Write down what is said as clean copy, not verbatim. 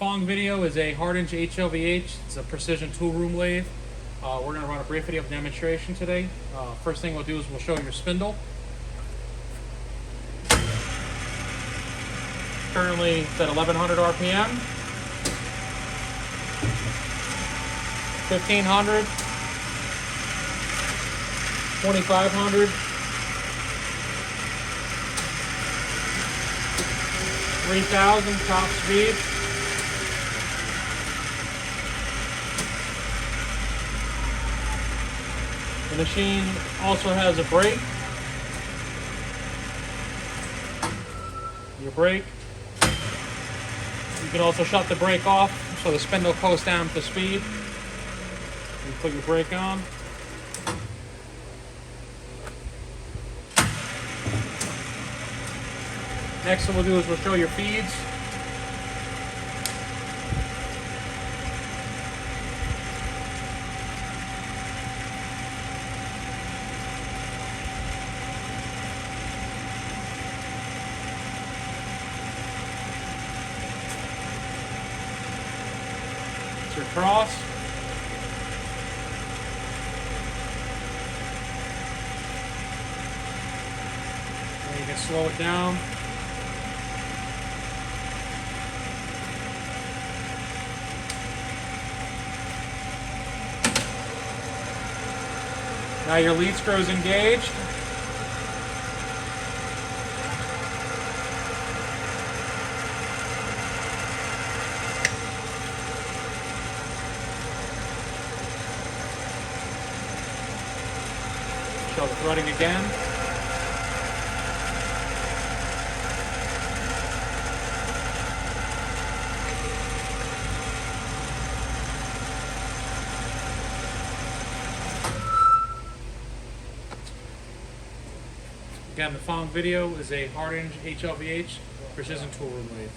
following video is a HARDINGE HLV-H. It's a precision tool room lathe. We're going to run a brief video of demonstration today. First thing we'll do is we'll show your spindle. Currently it's at 1100 RPM, 1500, 2500, 3000 top speed. The machine also has a brake. Your brake. You can also shut the brake off so the spindle goes down to speed. You put your brake on. Next what we'll do is we'll show your feeds. It's your cross. And you can slow it down. Now your lead screw is engaged. Show the threading again. Again, the following video is a HARDINGE HLV-H precision tool room lathe.